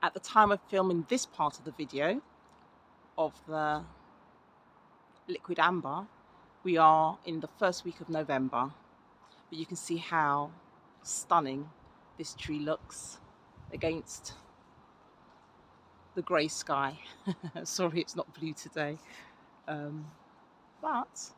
At the time of filming this part of the video of the Liquidambar, we are in the first week of November, but you can see how stunning this tree looks against the grey sky. Sorry, it's not blue today, but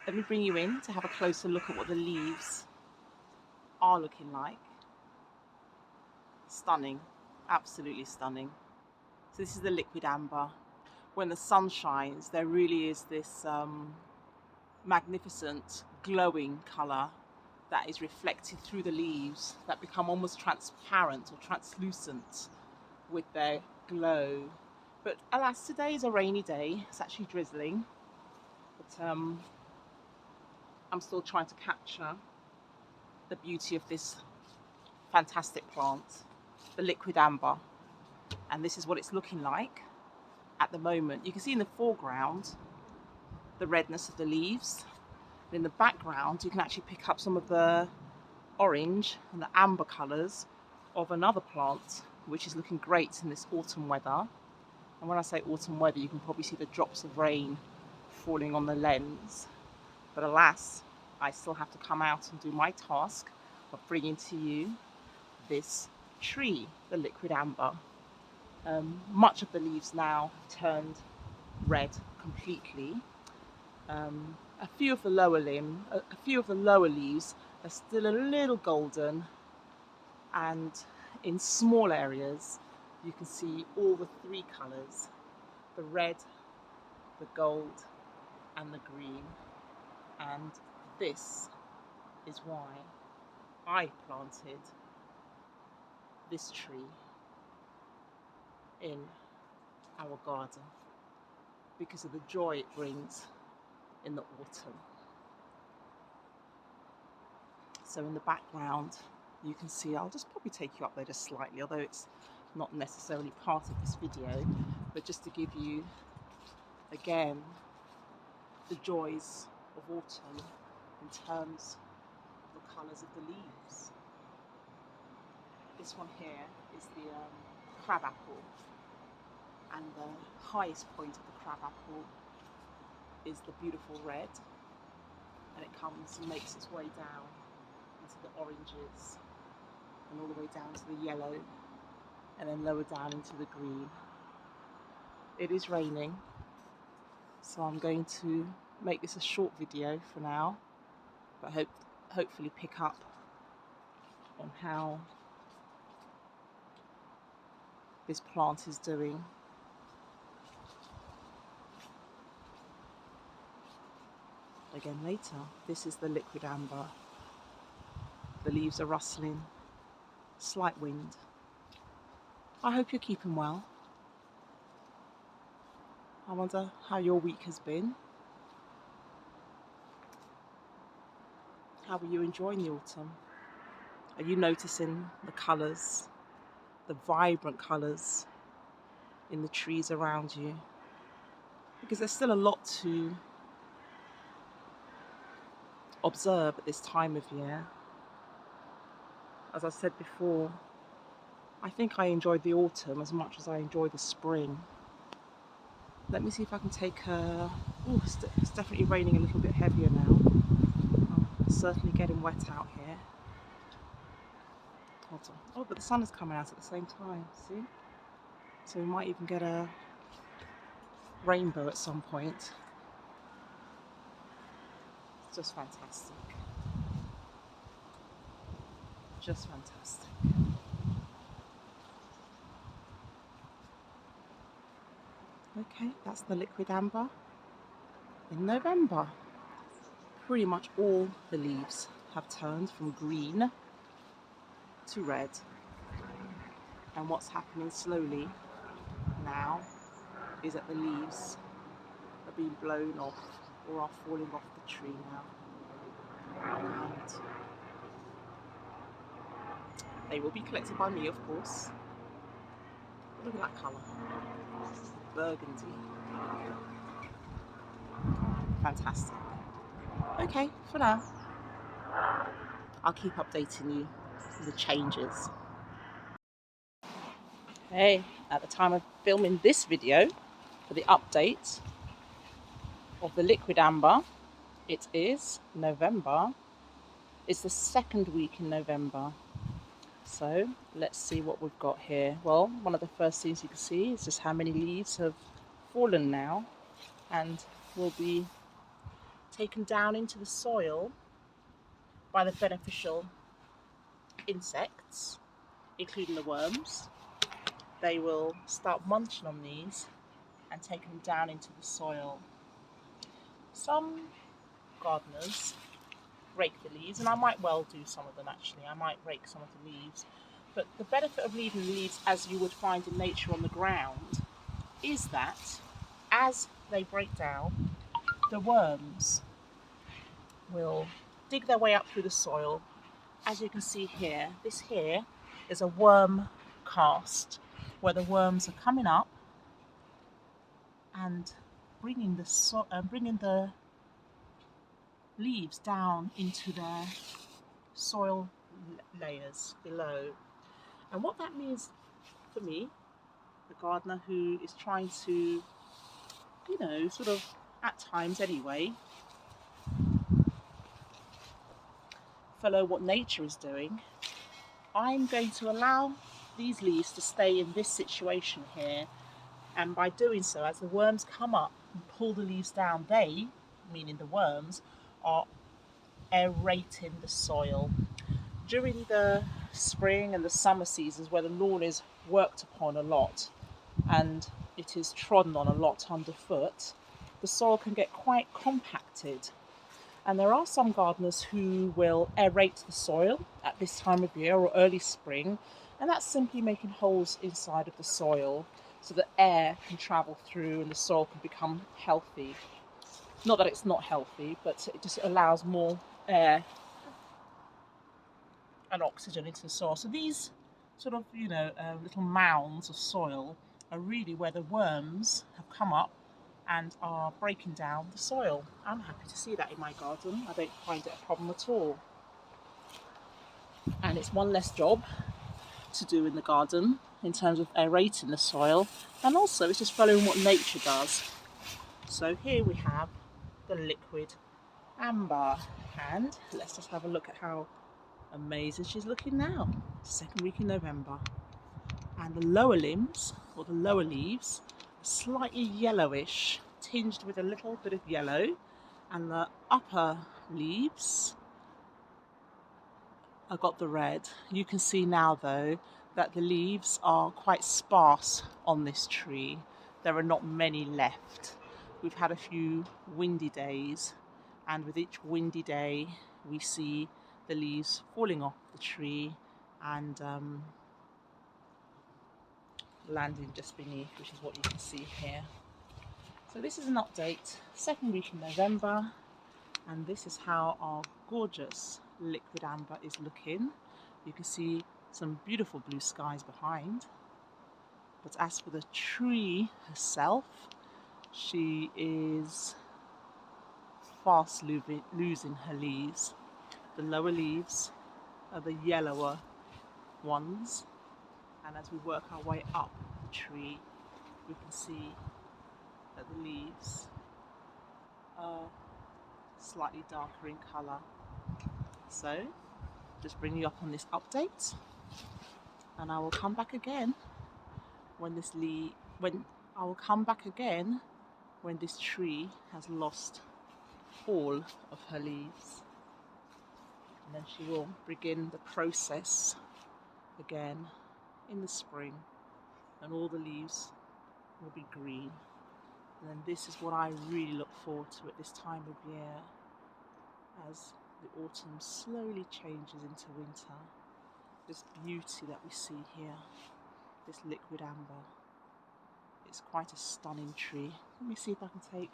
let me bring you in to have a closer look at what the leaves are looking like. Stunning, absolutely stunning. So this is the Liquidambar. When the sun shines, there really is this magnificent glowing colour that is reflected through the leaves that become almost transparent or translucent with their glow. But alas, today is a rainy day. It's actually drizzling, but I'm still trying to capture the beauty of this fantastic plant, the Liquidambar. And this is what it's looking like at the moment. You can see in the foreground the redness of the leaves. In the background, you can actually pick up some of the orange and the amber colours of another plant, which is looking great in this autumn weather. And when I say autumn weather, you can probably see the drops of rain falling on the lens. But alas, I still have to come out and do my task of bringing to you this tree, the Liquidambar. Much of the leaves now have turned red completely. A few of the lower leaves are still a little golden, and in small areas you can see all the three colours: the red, the gold and the green. And this is why I planted this tree in our garden, because of the joy it brings in the autumn. So in the background you can see, I'll just probably take you up there just slightly, although it's not necessarily part of this video, but just to give you again the joys of autumn in terms of the colours of the leaves. This one here is the crabapple, and the highest point of the crabapple is the beautiful red, and it comes and makes its way down into the oranges and all the way down to the yellow, and then lower down into the green. It is raining, so I'm going to make this a short video for now, but hopefully pick up on how this plant is doing. Again later. This is the Liquidambar. The leaves are rustling, slight wind. I hope you're keeping well. I wonder how your week has been. How are you enjoying the autumn? Are you noticing the colours, the vibrant colours in the trees around you? Because there's still a lot to observe at this time of year. As I said before, I think I enjoyed the autumn as much as I enjoy the spring. Let me see if I can take a... Oh, it's definitely raining a little bit heavier now. Oh, it's certainly getting wet out here. Hold on. Oh, but the sun is coming out at the same time, see? So we might even get a rainbow at some point. It's just fantastic. Just fantastic. Okay, that's the Liquidambar in November. Pretty much all the leaves have turned from green to red, and what's happening slowly now is that the leaves are being blown off or are falling off the tree now, and they will be collected by me, of course. Look at that colour, burgundy, fantastic. Okay, for now I'll keep updating you with the changes. Okay, at the time of filming this video for the update of the Liquidambar, it is November. It's the second week in November. So let's see what we've got here. Well, one of the first things you can see is just how many leaves have fallen now and will be taken down into the soil by the beneficial insects, including the worms. They will start munching on these and take them down into the soil. Some gardeners rake the leaves, and I might well do some of them actually. I might rake some of the leaves. But the benefit of leaving the leaves as you would find in nature on the ground is that as they break down, the worms will dig their way up through the soil. As you can see here, this here is a worm cast where the worms are coming up and bringing the leaves down into their soil layers below. And what that means for me, the gardener who is trying to, sort of at times anyway, follow what nature is doing, I'm going to allow these leaves to stay in this situation here, and by doing so, as the worms come up and pull the leaves down, they, meaning the worms, are aerating the soil. During the spring and the summer seasons where the lawn is worked upon a lot and it is trodden on a lot underfoot, the soil can get quite compacted. And there are some gardeners who will aerate the soil at this time of year or early spring, and that's simply making holes inside of the soil so that air can travel through and the soil can become healthy. Not that it's not healthy, but it just allows more air and oxygen into the soil. So these sort of, little mounds of soil are really where the worms have come up and are breaking down the soil. I'm happy to see that in my garden. I don't find it a problem at all. And it's one less job to do in the garden in terms of aerating the soil, and also it's just following what nature does. So here we have the Liquidambar, and let's just have a look at how amazing she's looking now. Second week in November. And the lower limbs, or the lower leaves, are slightly yellowish, tinged with a little bit of yellow, and the upper leaves have got the red. You can see now though that the leaves are quite sparse on this tree. There are not many left. We've had a few windy days, and with each windy day we see the leaves falling off the tree and landing just beneath, which is what you can see here. So this is an update, second week in November, and this is how our gorgeous Liquidambar is looking. You can see some beautiful blue skies behind, but as for the tree herself, she is fast losing her leaves. The lower leaves are the yellower ones, and as we work our way up the tree, we can see that the leaves are slightly darker in colour. So just bring you up on this update, and I will come back again when this tree has lost all of her leaves, and then she will begin the process again in the spring, and all the leaves will be green. And then this is what I really look forward to at this time of year, as the autumn slowly changes into winter. This beauty that we see here, this Liquidambar, it's quite a stunning tree. Let me see if I can take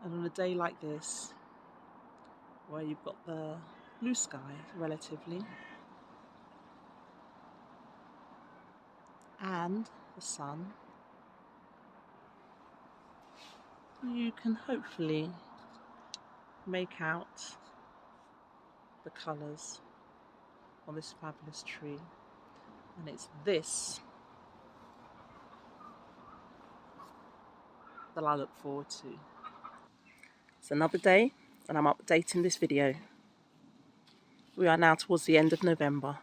and on a day like this, where you've got the blue sky relatively and the sun, you can hopefully make out the colours on this fabulous tree, and it's this that I look forward to. It's another day and I'm updating this video. We are now towards the end of November.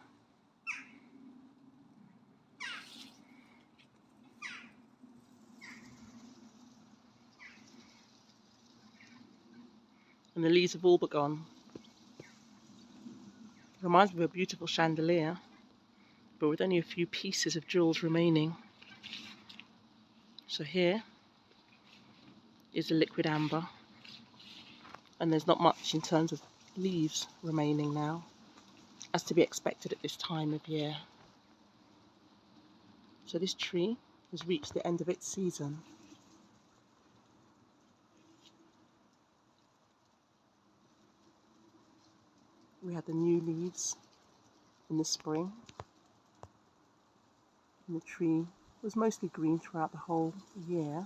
And the leaves have all but gone. Reminds me of a beautiful chandelier, but with only a few pieces of jewels remaining. So here is the liquidambar, and there's not much in terms of leaves remaining now, as to be expected at this time of year. So this tree has reached the end of its season. We had the new leaves in the spring, and the tree was mostly green throughout the whole year,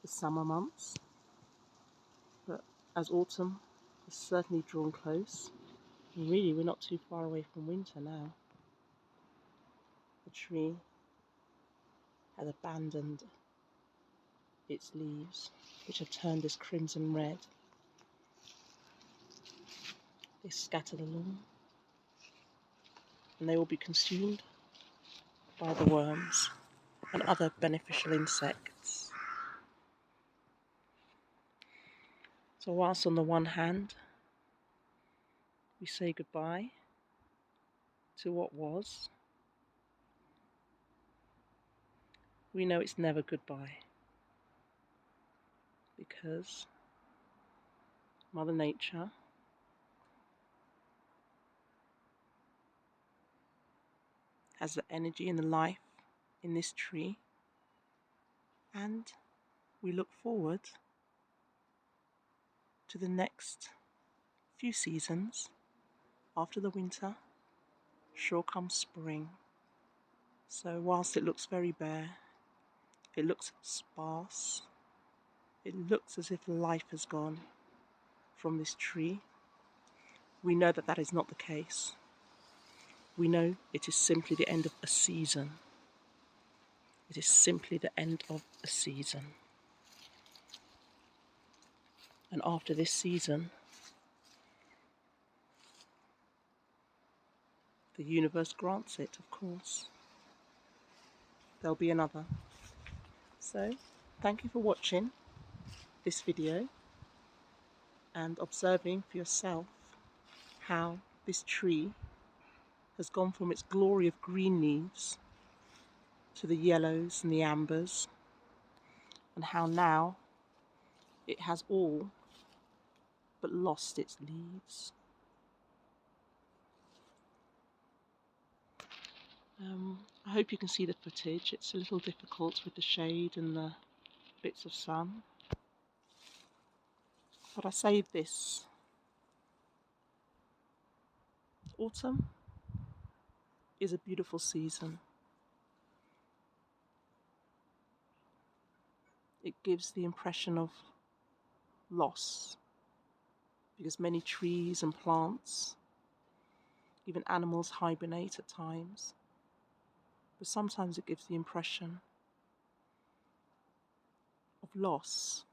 the summer months. But as autumn has certainly drawn close, and really we're not too far away from winter now, the tree has abandoned its leaves, which have turned this crimson red. They scattered along, and they will be consumed by the worms and other beneficial insects. So whilst on the one hand we say goodbye to what was, we know it's never goodbye, because Mother Nature has the energy and the life in this tree, and we look forward to the next few seasons. After the winter, sure comes spring. So whilst it looks very bare, it looks sparse, it looks as if life has gone from this tree, we know that that is not the case. We know it is simply the end of a season. It is simply the end of a season. And after this season, the universe grants it, of course. There'll be another. So, thank you for watching this video and observing for yourself how this tree has gone from its glory of green leaves to the yellows and the ambers, and how now it has all but lost its leaves. I hope you can see the footage. It's a little difficult with the shade and the bits of sun, but I say this: autumn is a beautiful season. It gives the impression of loss, because many trees and plants, even animals, hibernate at times. But sometimes it gives the impression of loss.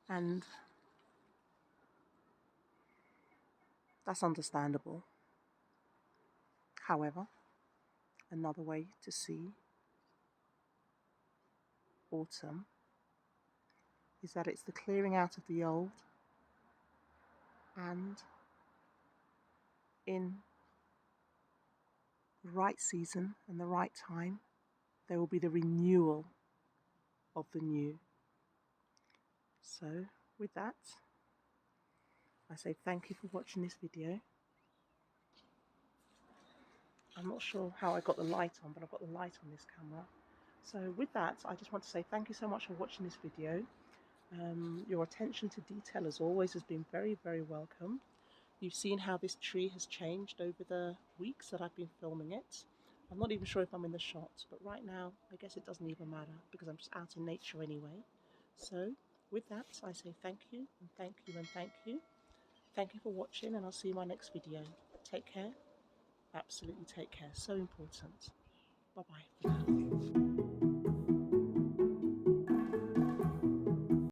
And that's understandable. However, another way to see autumn is that it's the clearing out of the old, and in the right season and the right time, there will be the renewal of the new. So with that, I say thank you for watching this video. I'm not sure how I got the light on, but I've got the light on this camera. So with that, I just want to say thank you so much for watching this video. Your attention to detail, as always, has been very, very welcome. You've seen how this tree has changed over the weeks that I've been filming it. I'm not even sure if I'm in the shot, but right now I guess it doesn't even matter, because I'm just out in nature anyway. So with that, I say thank you and thank you and thank you. Thank you for watching, and I'll see you in my next video. Take care. Absolutely take care. So important. Bye bye for now.